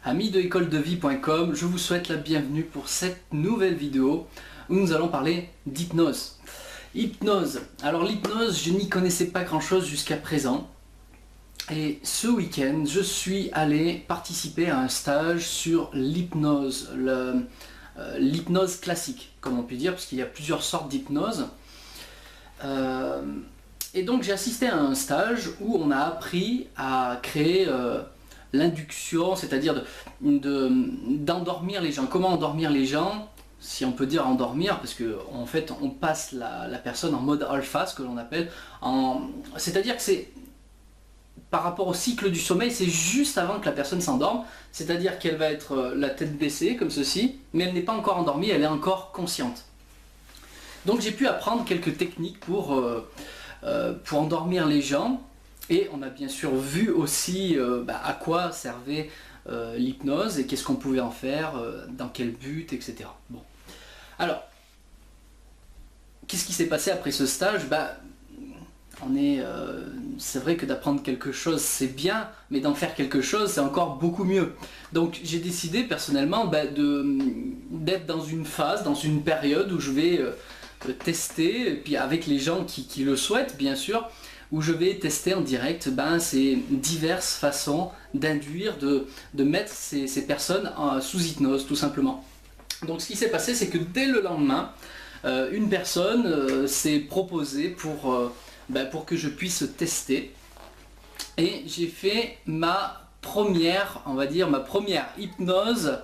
Amis de écoledevie.com, je vous souhaite la bienvenue pour cette nouvelle vidéo où nous allons parler d'hypnose. Hypnose. Alors l'hypnose, je n'y connaissais pas grand chose jusqu'à présent. Et ce week-end, je suis allé participer à un stage sur l'hypnose. L'hypnose classique, comme on peut dire, parce qu'il y a plusieurs sortes d'hypnose. Et donc j'ai assisté à un stage où on a appris à créer l'induction, c'est-à-dire d'endormir les gens. Comment endormir les gens, si on peut dire endormir, parce que en fait on passe la personne en mode alpha, ce que l'on appelle, c'est-à-dire que c'est par rapport au cycle du sommeil, c'est juste avant que la personne s'endorme, c'est-à-dire qu'elle va être la tête baissée comme ceci, mais elle n'est pas encore endormie, elle est encore consciente. Donc j'ai pu apprendre quelques techniques pour endormir les gens. Et on a bien sûr vu aussi à quoi servait l'hypnose et qu'est-ce qu'on pouvait en faire, dans quel but, etc. Bon. Alors, qu'est-ce qui s'est passé après ce stage? C'est vrai que d'apprendre quelque chose c'est bien, mais d'en faire quelque chose c'est encore beaucoup mieux. Donc j'ai décidé personnellement d'être dans une phase, dans une période où je vais tester, et puis avec les gens qui le souhaitent bien sûr, où je vais tester en direct ces diverses façons d'induire, de mettre ces personnes sous hypnose tout simplement. Donc ce qui s'est passé, c'est que dès le lendemain, une personne s'est proposée pour que je puisse tester. Et j'ai fait ma première hypnose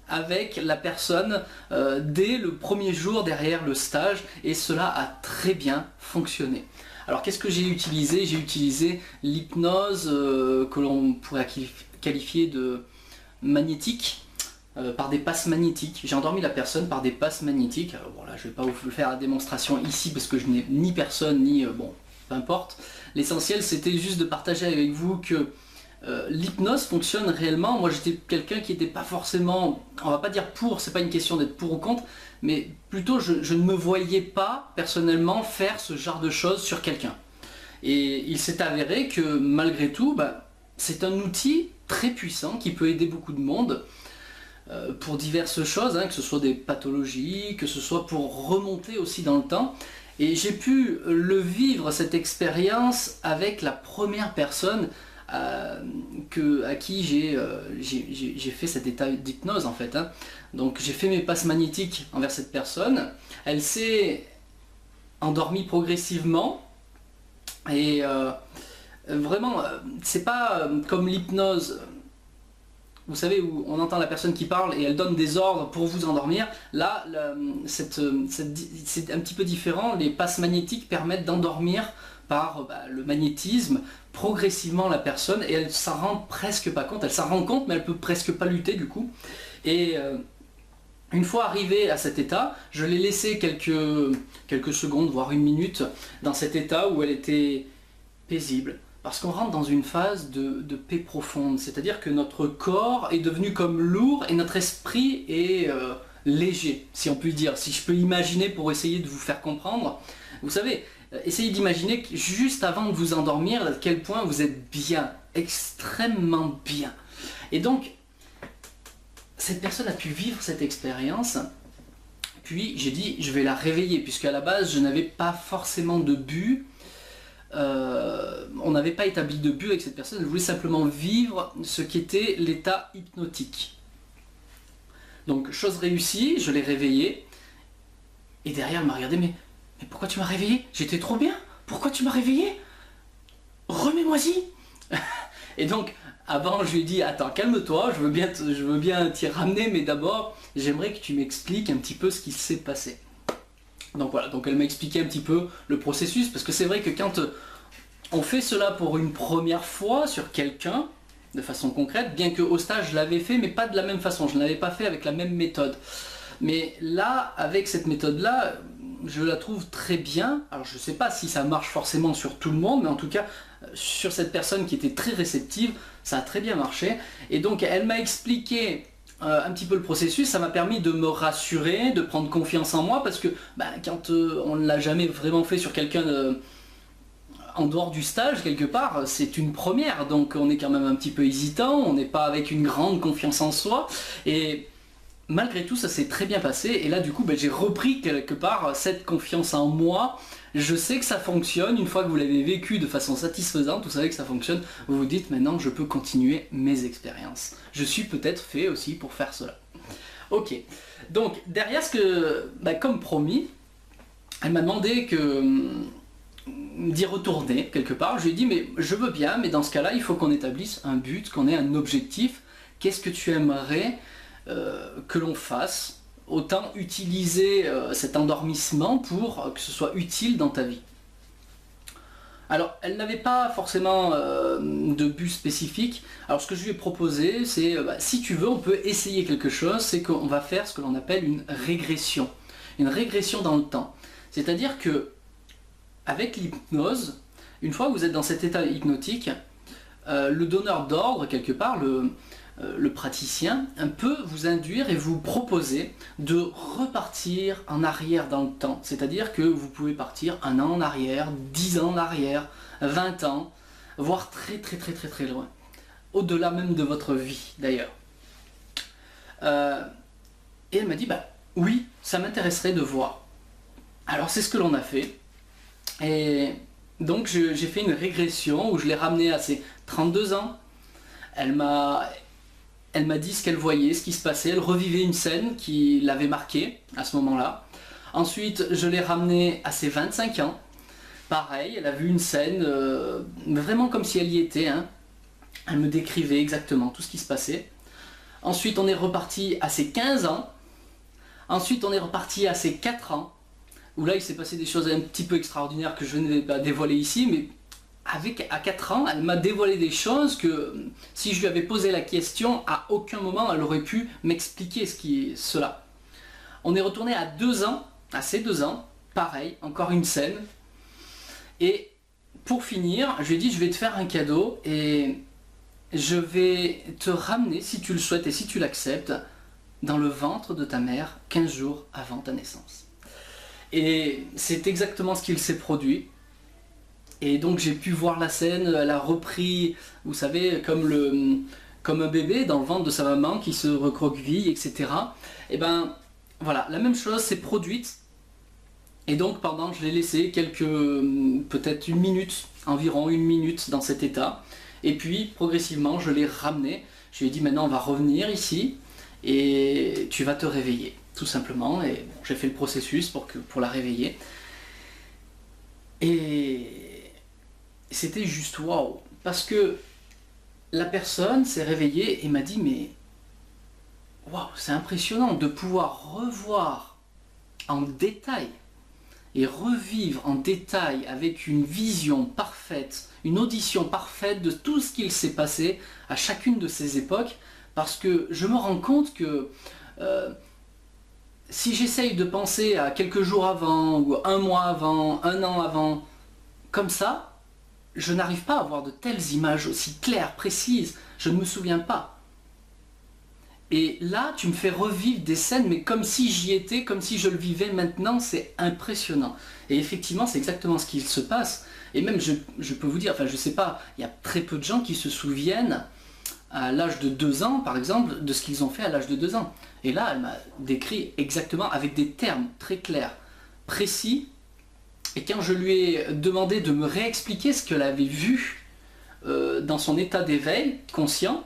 avec la personne dès le premier jour derrière le stage, et cela a très bien fonctionné. Alors qu'est-ce que j'ai utilisé? J'ai utilisé l'hypnose que l'on pourrait qualifier de magnétique, par des passes magnétiques. J'ai endormi la personne par des passes magnétiques. Alors bon, là je ne vais pas vous faire la démonstration ici parce que je n'ai ni personne ni peu importe. L'essentiel c'était juste de partager avec vous que l'hypnose fonctionne réellement. Moi j'étais quelqu'un qui n'était pas forcément, on va pas dire pour, c'est pas une question d'être pour ou contre, mais plutôt je ne me voyais pas personnellement faire ce genre de choses sur quelqu'un. Et il s'est avéré que malgré tout, c'est un outil très puissant qui peut aider beaucoup de monde pour diverses choses, que ce soit des pathologies, que ce soit pour remonter aussi dans le temps. Et j'ai pu le vivre, cette expérience, avec la première personne à qui j'ai fait cet état d'hypnose en fait. Donc j'ai fait mes passes magnétiques envers cette personne, elle s'est endormie progressivement, et vraiment c'est pas comme l'hypnose, vous savez, où on entend la personne qui parle et elle donne des ordres pour vous endormir. Là c'est un petit peu différent. Les passes magnétiques permettent d'endormir par le magnétisme progressivement la personne, et elle s'en rend presque pas compte. Elle s'en rend compte mais elle peut presque pas lutter du coup. Et une fois arrivée à cet état, je l'ai laissé quelques secondes voire une minute dans cet état où elle était paisible, parce qu'on rentre dans une phase de paix profonde, c'est-à-dire que notre corps est devenu comme lourd et notre esprit est léger, si on peut dire, si je peux imaginer pour essayer de vous faire comprendre. Vous savez, essayez d'imaginer que juste avant de vous endormir, à quel point vous êtes bien, extrêmement bien. Et donc, cette personne a pu vivre cette expérience, puis j'ai dit je vais la réveiller, puisque à la base je n'avais pas forcément de but, on n'avait pas établi de but avec cette personne, je voulais simplement vivre ce qu'était l'état hypnotique. Donc chose réussie, je l'ai réveillée, et derrière elle m'a regardé, mais pourquoi tu m'as réveillé? J'étais trop bien, pourquoi tu m'as réveillé? Remets-moi-y. Et donc avant je lui ai dit attends, calme-toi, je veux bien t'y ramener, mais d'abord j'aimerais que tu m'expliques un petit peu ce qui s'est passé. Donc voilà, donc elle m'a expliqué un petit peu le processus, parce que c'est vrai que quand on fait cela pour une première fois sur quelqu'un, de façon concrète, bien que au stage je l'avais fait, mais pas de la même façon, je ne l'avais pas fait avec la même méthode. Mais là, avec cette méthode-là, je la trouve très bien. Alors je ne sais pas si ça marche forcément sur tout le monde, mais en tout cas, sur cette personne qui était très réceptive, ça a très bien marché. Et donc elle m'a expliqué un petit peu le processus, ça m'a permis de me rassurer, de prendre confiance en moi, parce que quand on ne l'a jamais vraiment fait sur quelqu'un en dehors du stage, quelque part, c'est une première, donc on est quand même un petit peu hésitant, on n'est pas avec une grande confiance en soi, et malgré tout ça s'est très bien passé, et là du coup j'ai repris quelque part cette confiance en moi. Je sais que ça fonctionne, une fois que vous l'avez vécu de façon satisfaisante, vous savez que ça fonctionne, vous vous dites maintenant je peux continuer mes expériences. Je suis peut-être fait aussi pour faire cela. Ok, donc derrière ce que, comme promis, elle m'a demandé d'y retourner quelque part. Je lui ai dit mais je veux bien, mais dans ce cas-là il faut qu'on établisse un but, qu'on ait un objectif. Qu'est-ce que tu aimerais que l'on fasse? Autant utiliser cet endormissement pour que ce soit utile dans ta vie. Alors, elle n'avait pas forcément de but spécifique. Alors, ce que je lui ai proposé, c'est, si tu veux, on peut essayer quelque chose, c'est qu'on va faire ce que l'on appelle une régression. Une régression dans le temps. C'est-à-dire que, avec l'hypnose, une fois que vous êtes dans cet état hypnotique, le donneur d'ordre, quelque part, le praticien peut vous induire et vous proposer de repartir en arrière dans le temps. C'est-à-dire que vous pouvez partir 1 an en arrière, 10 ans en arrière, 20 ans, voire très très très très très loin. Au-delà même de votre vie d'ailleurs. Et elle m'a dit, oui, ça m'intéresserait de voir. Alors c'est ce que l'on a fait. Et donc j'ai fait une régression où je l'ai ramenée à ses 32 ans. Elle m'a dit ce qu'elle voyait, ce qui se passait, elle revivait une scène qui l'avait marquée à ce moment-là. Ensuite, je l'ai ramenée à ses 25 ans. Pareil, elle a vu une scène, vraiment comme si elle y était. Hein. Elle me décrivait exactement tout ce qui se passait. Ensuite, on est reparti à ses 15 ans. Ensuite, on est reparti à ses 4 ans. Où là, il s'est passé des choses un petit peu extraordinaires que je ne vais pas dévoiler ici, mais à 4 ans, elle m'a dévoilé des choses que si je lui avais posé la question, à aucun moment elle aurait pu m'expliquer cela. On est retourné à 2 ans, à ses 2 ans, pareil, encore une scène. Et pour finir, je lui ai dit je vais te faire un cadeau et je vais te ramener, si tu le souhaites et si tu l'acceptes, dans le ventre de ta mère 15 jours avant ta naissance. Et c'est exactement ce qu'il s'est produit. Et donc j'ai pu voir la scène, elle a repris, vous savez, comme un bébé dans le ventre de sa maman qui se recroqueville, etc. Et voilà, la même chose s'est produite. Et donc je l'ai laissé peut-être environ une minute dans cet état. Et puis progressivement je l'ai ramené. Je lui ai dit maintenant on va revenir ici et tu vas te réveiller, tout simplement. Et j'ai fait le processus pour la réveiller. Et c'était juste waouh, parce que la personne s'est réveillée et m'a dit mais waouh, c'est impressionnant de pouvoir revoir en détail et revivre en détail avec une vision parfaite, une audition parfaite de tout ce qu'il s'est passé à chacune de ces époques, parce que je me rends compte que si j'essaye de penser à quelques jours avant, ou 1 mois avant, 1 an avant, comme ça, je n'arrive pas à avoir de telles images aussi claires, précises, je ne me souviens pas. Et là, tu me fais revivre des scènes, mais comme si j'y étais, comme si je le vivais maintenant, c'est impressionnant. Et effectivement, c'est exactement ce qui se passe. Et même, je peux vous dire, je sais pas, il y a très peu de gens qui se souviennent, à l'âge de 2 ans, par exemple, de ce qu'ils ont fait à l'âge de 2 ans. Et là, elle m'a décrit exactement, avec des termes très clairs, précis. Et quand je lui ai demandé de me réexpliquer ce qu'elle avait vu dans son état d'éveil conscient,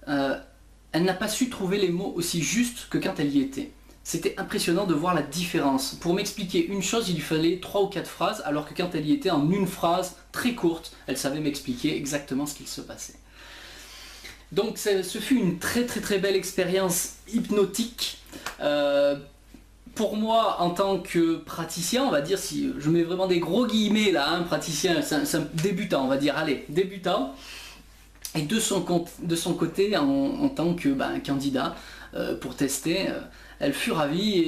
elle n'a pas su trouver les mots aussi justes que quand elle y était. C'était impressionnant de voir la différence. Pour m'expliquer une chose, il lui fallait 3 ou 4 phrases, alors que quand elle y était en une phrase très courte, elle savait m'expliquer exactement ce qu'il se passait. Donc ce fut une très très très belle expérience hypnotique. Pour moi, en tant que praticien, on va dire, si je mets vraiment des gros guillemets là, praticien, c'est un débutant, on va dire, allez, débutant. Et de son côté, en tant que candidat pour tester, elle fut ravie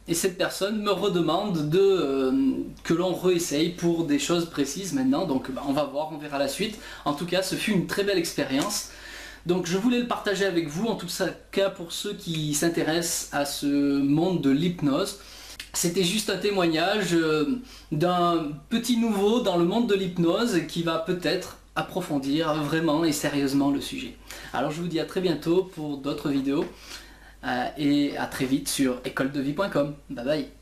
et cette personne me redemande que l'on réessaye pour des choses précises maintenant. Donc on va voir, on verra la suite. En tout cas, ce fut une très belle expérience. Donc je voulais le partager avec vous, en tout cas pour ceux qui s'intéressent à ce monde de l'hypnose. C'était juste un témoignage d'un petit nouveau dans le monde de l'hypnose qui va peut-être approfondir vraiment et sérieusement le sujet. Alors je vous dis à très bientôt pour d'autres vidéos et à très vite sur écoledevie.com. Bye bye.